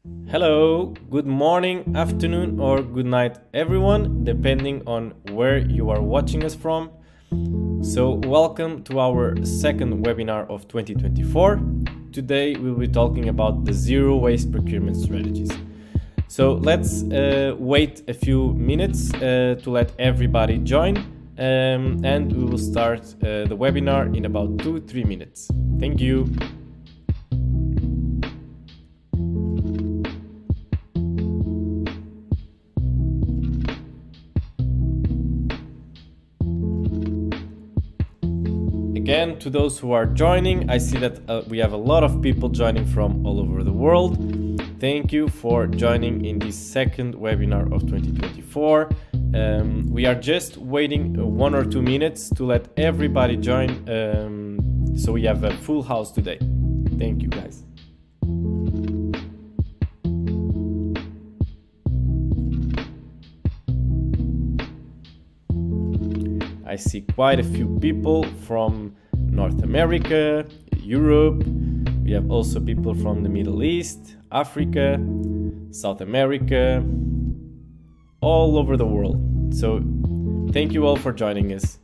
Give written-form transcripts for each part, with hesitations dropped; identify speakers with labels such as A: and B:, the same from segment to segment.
A: Hello, good morning, afternoon, or good night, everyone, depending on where you are watching us from. So, welcome to our second webinar of 2024. Today, we'll be talking about the zero waste procurement strategies. So, let's wait a few minutes to let everybody join, and we will start the webinar in about 2-3 minutes. Thank you. Again, to those who are joining, I see that we have a lot of people joining from all over the world. Thank you for joining in this second webinar of 2024. We are just waiting 1 or 2 minutes to let everybody join, so we have a full house today. Thank you, guys. I see quite a few people from North America, Europe. We have also people from the Middle East, Africa, South America, all over the world. So thank you all for joining us.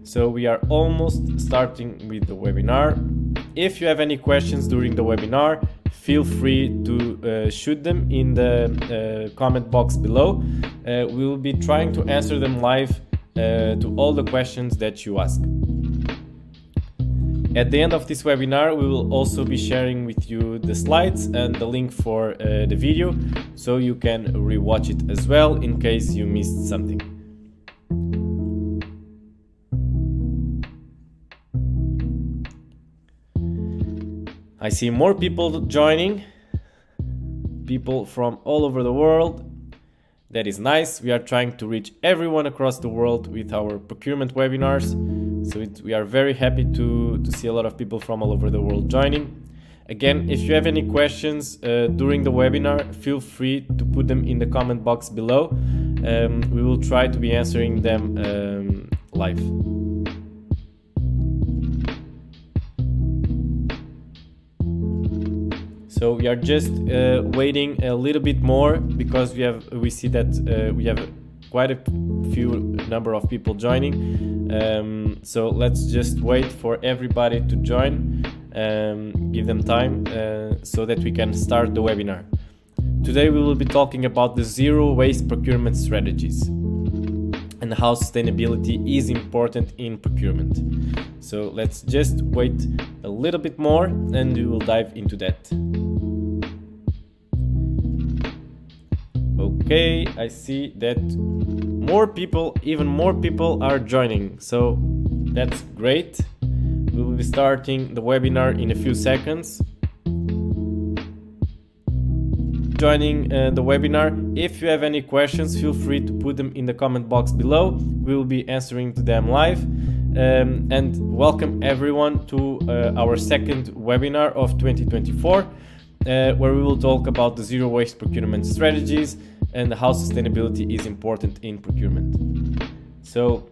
A: So we are almost starting with the webinar. If you have any questions during the webinar, feel free to shoot them in the comment box below. We will be trying to answer them live to all the questions that you ask. At the end of this webinar, we will also be sharing with you the slides and the link for the video, so you can rewatch it as well in case you missed something. I see more people joining, people from all over the world. That is nice. We are trying to reach everyone across the world with our procurement webinars. So we are very happy to see a lot of people from all over the world joining. Again, if you have any questions during the webinar, feel free to put them in the comment box below. We will try to be answering them live. So we are just waiting a little bit more because we see that we have quite a few number of people joining. So let's just wait for everybody to join, give them time so that we can start the webinar. Today we will be talking about the zero waste procurement strategies and how sustainability is important in procurement. So let's just wait a little bit more and we will dive into that. Okay, I see that even more people are joining, so that's great. We will be starting the webinar in a few seconds. Joining the webinar. If you have any questions, feel free to put them in the comment box below. We will be answering to them live. And welcome everyone to our second webinar of 2024, where we will talk about the zero waste procurement strategies and how sustainability is important in procurement. So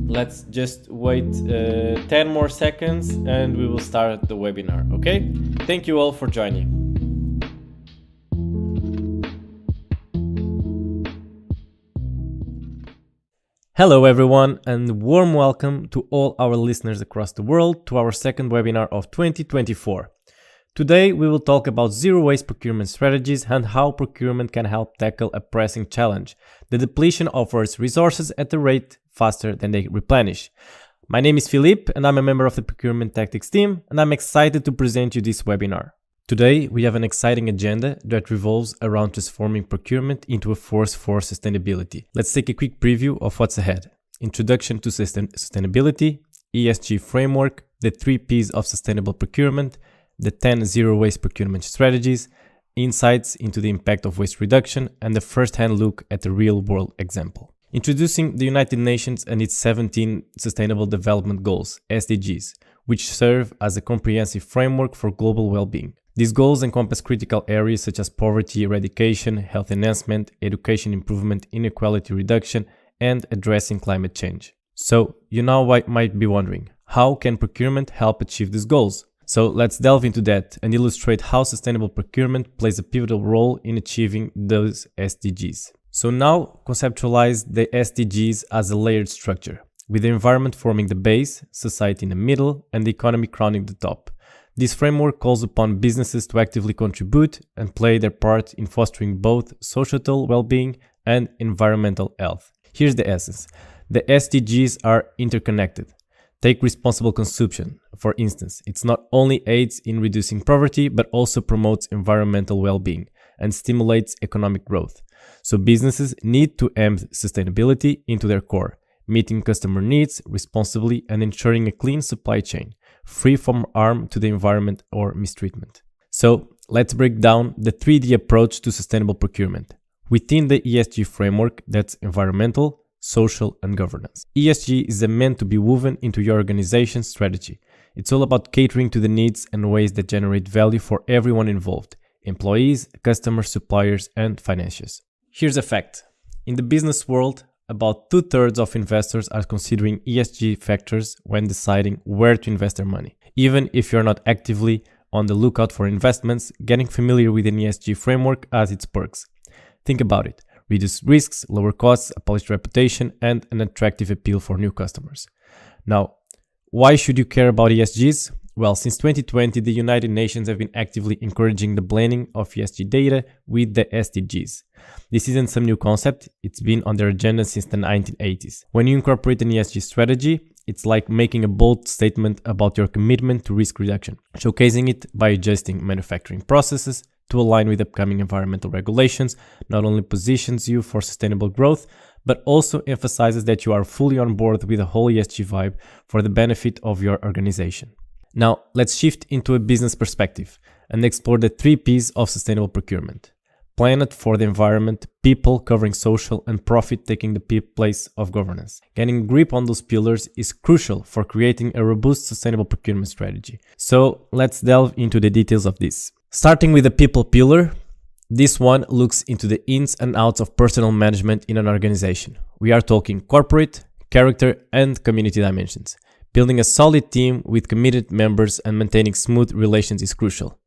A: let's just wait 10 more seconds and we will start the webinar, okay? Thank you all for joining. Hello everyone, and warm welcome to all our listeners across the world to our second webinar of 2024. Today we will talk about zero waste procurement strategies and how procurement can help tackle a pressing challenge, the depletion of Earth's resources at a rate faster than they replenish. My name is Filipe and I'm a member of the Procurement Tactics team, and I'm excited to present you this webinar. Today, we have an exciting agenda that revolves around transforming procurement into a force for sustainability. Let's take a quick preview of what's ahead. Introduction to sustainability, ESG Framework, the 3 Ps of Sustainable Procurement, the 10 Zero Waste Procurement Strategies, insights into the impact of waste reduction, and a first-hand look at a real-world example. Introducing the United Nations and its 17 Sustainable Development Goals, SDGs, which serve as a comprehensive framework for global well-being. These goals encompass critical areas such as poverty eradication, health enhancement, education improvement, inequality reduction, and addressing climate change. So, you now might be wondering, how can procurement help achieve these goals? So let's delve into that and illustrate how sustainable procurement plays a pivotal role in achieving those SDGs. So now conceptualize the SDGs as a layered structure, with the environment forming the base, society in the middle, and the economy crowning the top. This framework calls upon businesses to actively contribute and play their part in fostering both societal well-being and environmental health. Here's the essence. The SDGs are interconnected. Take responsible consumption, for instance. It's not only aids in reducing poverty, but also promotes environmental well-being and stimulates economic growth. So businesses need to embed sustainability into their core, meeting customer needs responsibly and ensuring a clean supply chain, free from harm to the environment or mistreatment. So let's break down the 3D approach to sustainable procurement. Within the ESG framework, that's environmental, social, and governance. ESG is meant to be woven into your organization's strategy. It's all about catering to the needs and ways that generate value for everyone involved: employees, customers, suppliers, and financiers. Here's a fact. In the business world, about 2/3 of investors are considering ESG factors when deciding where to invest their money. Even if you're not actively on the lookout for investments, getting familiar with an ESG framework has its perks. Think about it. Reduce risks, lower costs, a polished reputation, and an attractive appeal for new customers. Now, why should you care about ESGs? Well, since 2020, the United Nations have been actively encouraging the blending of ESG data with the SDGs. This isn't some new concept, it's been on their agenda since the 1980s. When you incorporate an ESG strategy, it's like making a bold statement about your commitment to risk reduction, showcasing it by adjusting manufacturing processes to align with upcoming environmental regulations. Not only positions you for sustainable growth, but also emphasizes that you are fully on board with the whole ESG vibe for the benefit of your organization. Now, let's shift into a business perspective and explore the 3 Ps of sustainable procurement. Planet for the environment, people covering social, and profit taking the place of governance. Getting a grip on those pillars is crucial for creating a robust sustainable procurement strategy. So let's delve into the details of this. Starting with the people pillar, this one looks into the ins and outs of personal management in an organization. We are talking corporate, character, and community dimensions. Building a solid team with committed members and maintaining smooth relations is crucial.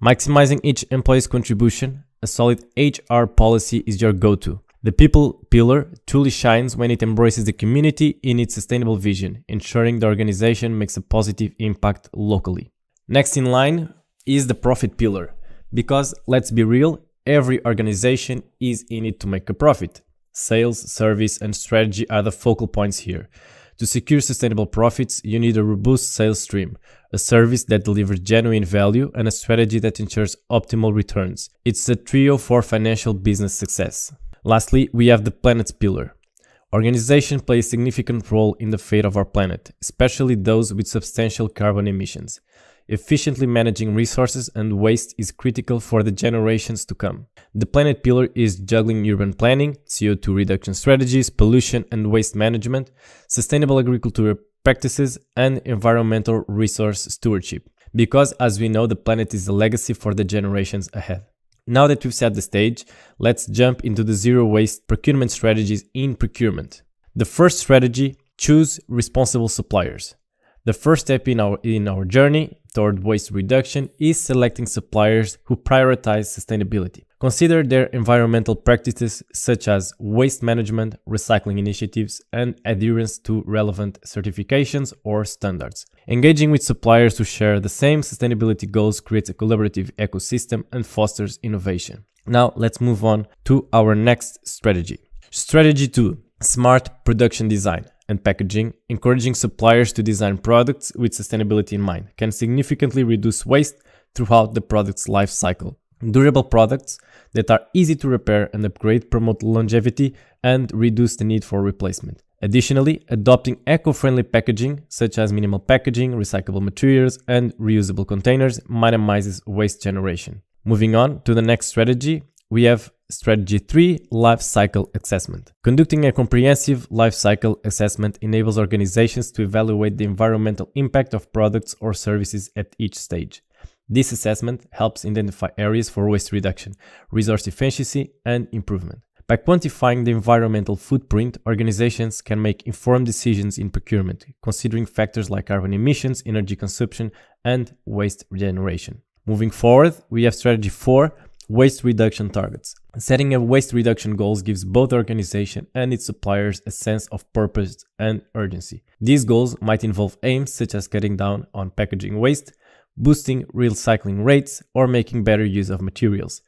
A: Maximizing each employee's contribution, a solid HR policy is your go-to. The people pillar truly shines when it embraces the community in its sustainable vision, ensuring the organization makes a positive impact locally. Next in line is the profit pillar, because let's be real, every organization is in it to make a profit. Sales, service, and strategy are the focal points here. To secure sustainable profits, you need a robust sales stream, a service that delivers genuine value, and a strategy that ensures optimal returns. It's a trio for financial business success. Lastly, we have the planet's pillar. Organizations play a significant role in the fate of our planet, especially those with substantial carbon emissions. Efficiently managing resources and waste is critical for the generations to come. The planet pillar is juggling urban planning, CO2 reduction strategies, pollution and waste management, sustainable agricultural practices, and environmental resource stewardship. Because, as we know, the planet is a legacy for the generations ahead. Now that we've set the stage, let's jump into the zero waste procurement strategies in procurement. The first strategy, choose responsible suppliers. The first step in our journey toward waste reduction is selecting suppliers who prioritize sustainability. Consider their environmental practices such as waste management, recycling initiatives, and adherence to relevant certifications or standards. Engaging with suppliers who share the same sustainability goals creates a collaborative ecosystem and fosters innovation. Now let's move on to our next strategy. Strategy 2, smart production design and packaging. Encouraging suppliers to design products with sustainability in mind can significantly reduce waste throughout the product's life cycle. Durable products that are easy to repair and upgrade promote longevity and reduce the need for replacement. Additionally, adopting eco-friendly packaging such as minimal packaging, recyclable materials, and reusable containers minimizes waste generation. Moving on to the next strategy, we have Strategy 3, Life Cycle Assessment. Conducting a comprehensive life cycle assessment enables organizations to evaluate the environmental impact of products or services at each stage. This assessment helps identify areas for waste reduction, resource efficiency, and improvement. By quantifying the environmental footprint, organizations can make informed decisions in procurement, considering factors like carbon emissions, energy consumption, and waste generation. Moving forward, we have strategy 4, waste reduction targets. Setting a waste reduction goals gives both the organization and its suppliers a sense of purpose and urgency. These goals might involve aims such as cutting down on packaging waste, boosting recycling rates, or making better use of materials.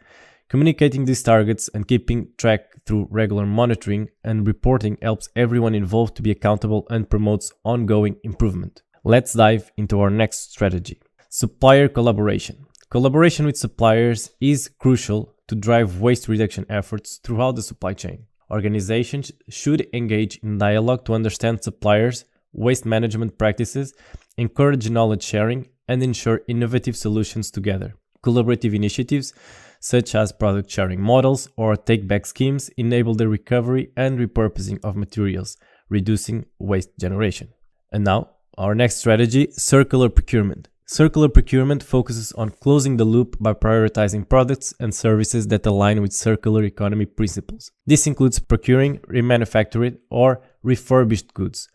A: Communicating these targets and keeping track through regular monitoring and reporting helps everyone involved to be accountable and promotes ongoing improvement. Let's dive into our next strategy. Supplier collaboration. Collaboration with suppliers is crucial to drive waste reduction efforts throughout the supply chain. Organizations should engage in dialogue to understand suppliers' waste management practices, encourage knowledge sharing, and ensure innovative solutions together. Collaborative initiatives such as product sharing models or take-back schemes enable the recovery and repurposing of materials, reducing waste generation. And now, our next strategy, circular procurement. Circular procurement focuses on closing the loop by prioritizing products and services that align with circular economy principles. This includes procuring remanufactured or refurbished goods,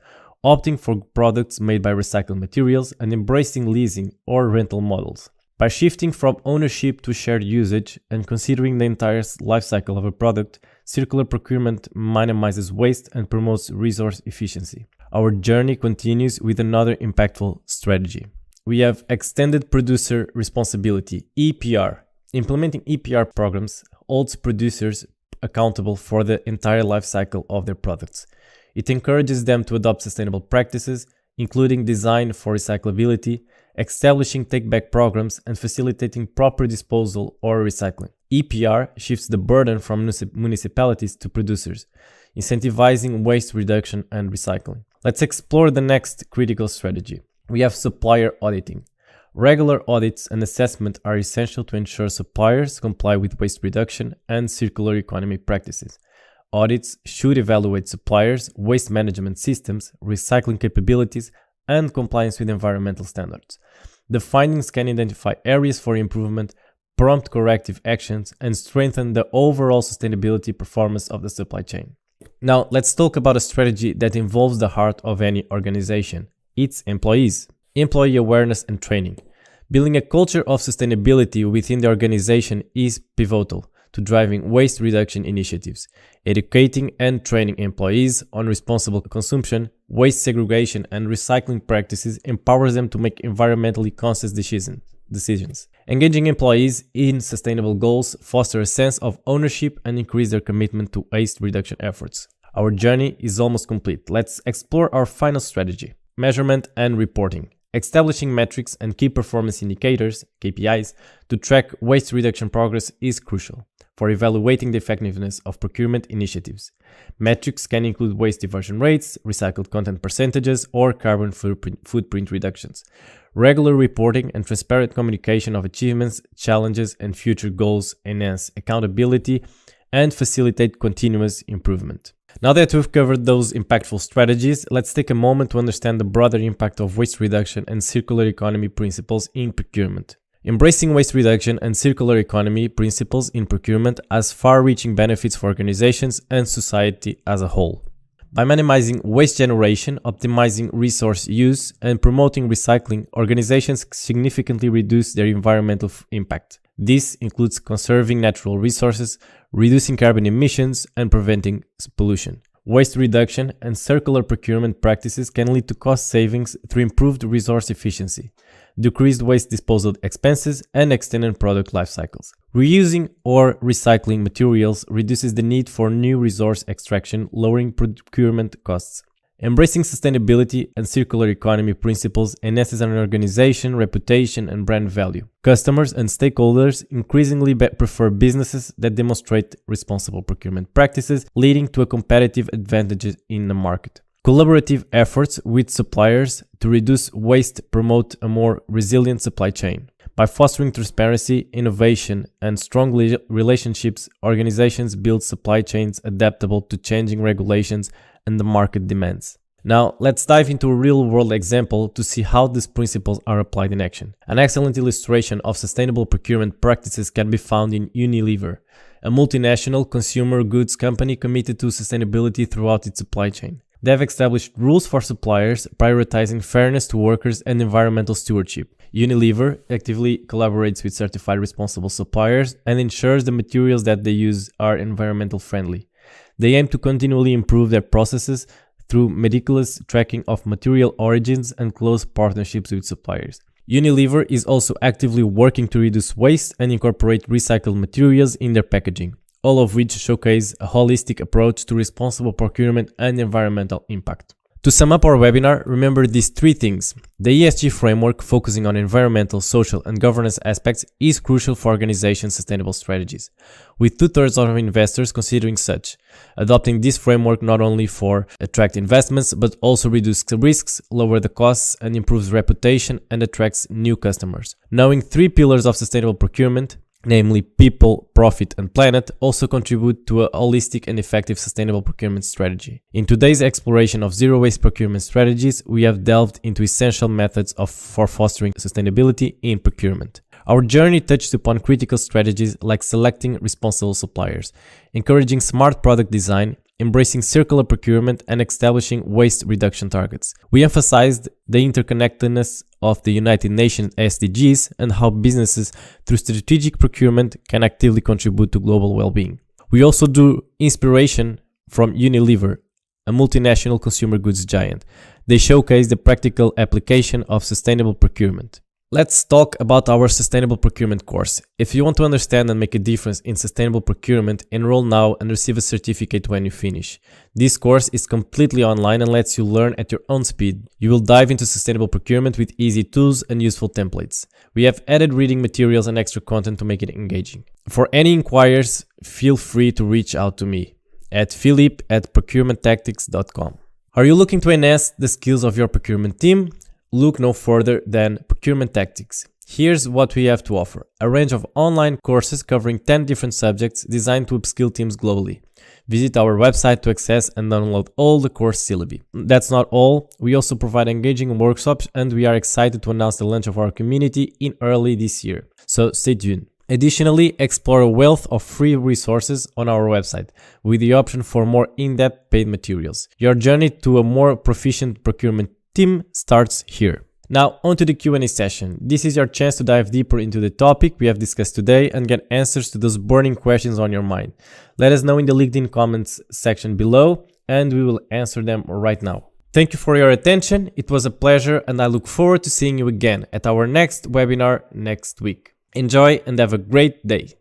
A: opting for products made by recycled materials, and embracing leasing or rental models. By shifting from ownership to shared usage and considering the entire life cycle of a product, circular procurement minimizes waste and promotes resource efficiency. Our journey continues with another impactful strategy. We have extended producer responsibility, EPR. Implementing EPR programs holds producers accountable for the entire life cycle of their products. It encourages them to adopt sustainable practices, including design for recyclability, establishing take-back programs, and facilitating proper disposal or recycling. EPR shifts the burden from municipalities to producers, incentivizing waste reduction and recycling. Let's explore the next critical strategy. We have supplier auditing. Regular audits and assessment are essential to ensure suppliers comply with waste reduction and circular economy practices. Audits should evaluate suppliers' waste management systems, recycling capabilities, and compliance with environmental standards. The findings can identify areas for improvement, prompt corrective actions, and strengthen the overall sustainability performance of the supply chain. Now, let's talk about a strategy that involves the heart of any organization. Its employees. Employee awareness and training. Building a culture of sustainability within the organization is pivotal to driving waste reduction initiatives. Educating and training employees on responsible consumption, waste segregation, and recycling practices empowers them to make environmentally conscious decisions. Engaging employees in sustainable goals foster a sense of ownership and increase their commitment to waste reduction efforts. Our journey is almost complete. Let's explore our final strategy. Measurement and reporting. Establishing metrics and key performance indicators, KPIs, to track waste reduction progress is crucial for evaluating the effectiveness of procurement initiatives. Metrics can include waste diversion rates, recycled content percentages, or carbon footprint reductions. Regular reporting and transparent communication of achievements, challenges, and future goals enhance accountability and facilitate continuous improvement. Now that we've covered those impactful strategies, let's take a moment to understand the broader impact of waste reduction and circular economy principles in procurement. Embracing waste reduction and circular economy principles in procurement has far-reaching benefits for organizations and society as a whole. By minimizing waste generation, optimizing resource use, and promoting recycling, organizations significantly reduce their environmental impact. This includes conserving natural resources, reducing carbon emissions, and preventing pollution. Waste reduction and circular procurement practices can lead to cost savings through improved resource efficiency, decreased waste disposal expenses, and extended product life cycles. Reusing or recycling materials reduces the need for new resource extraction, lowering procurement costs. Embracing sustainability and circular economy principles enhances an organization's reputation and brand value. Customers and stakeholders increasingly prefer businesses that demonstrate responsible procurement practices, leading to a competitive advantage in the market. Collaborative efforts with suppliers to reduce waste promote a more resilient supply chain. By fostering transparency, innovation, and strong relationships, organizations build supply chains adaptable to changing regulations and the market demands. Now, let's dive into a real-world example to see how these principles are applied in action. An excellent illustration of sustainable procurement practices can be found in Unilever, a multinational consumer goods company committed to sustainability throughout its supply chain. They have established rules for suppliers, prioritizing fairness to workers and environmental stewardship. Unilever actively collaborates with certified responsible suppliers and ensures the materials that they use are environmental friendly. They aim to continually improve their processes through meticulous tracking of material origins and close partnerships with suppliers. Unilever is also actively working to reduce waste and incorporate recycled materials in their packaging, all of which showcase a holistic approach to responsible procurement and environmental impact. To sum up our webinar, remember these three things. The ESG framework, focusing on environmental, social, and governance aspects, is crucial for organizations' sustainable strategies, with 2/3 of investors considering such. Adopting this framework not only for attract investments, but also reduces risks, lower the costs, and improves reputation and attracts new customers. Knowing 3 pillars of sustainable procurement, namely people, profit, and planet, also contribute to a holistic and effective sustainable procurement strategy. In today's exploration of zero-waste procurement strategies, we have delved into essential methods for fostering sustainability in procurement. Our journey touched upon critical strategies like selecting responsible suppliers, encouraging smart product design, embracing circular procurement, and establishing waste reduction targets. We emphasized the interconnectedness of the United Nations SDGs and how businesses, through strategic procurement, can actively contribute to global well-being. We also drew inspiration from Unilever, a multinational consumer goods giant. They showcase the practical application of sustainable procurement. Let's talk about our Sustainable Procurement course. If you want to understand and make a difference in sustainable procurement, enroll now and receive a certificate when you finish. This course is completely online and lets you learn at your own speed. You will dive into sustainable procurement with easy tools and useful templates. We have added reading materials and extra content to make it engaging. For any inquiries, feel free to reach out to me at philippe@procurementtactics.com. Are you looking to enhance the skills of your procurement team? Look no further than Procurement Tactics. Here's what we have to offer: a range of online courses covering 10 different subjects designed to upskill teams globally. Visit our website to access and download all the course syllabi. That's not all. We also provide engaging workshops, and we are excited to announce the launch of our community in early this year. So stay tuned. Additionally, explore a wealth of free resources on our website, with the option for more in-depth paid materials. Your journey to a more proficient procurement team starts here. Now, on to the Q&A session. This is your chance to dive deeper into the topic we have discussed today and get answers to those burning questions on your mind. Let us know in the LinkedIn comments section below, and we will answer them right now. Thank you for your attention. It was a pleasure, and I look forward to seeing you again at our next webinar next week. Enjoy and have a great day.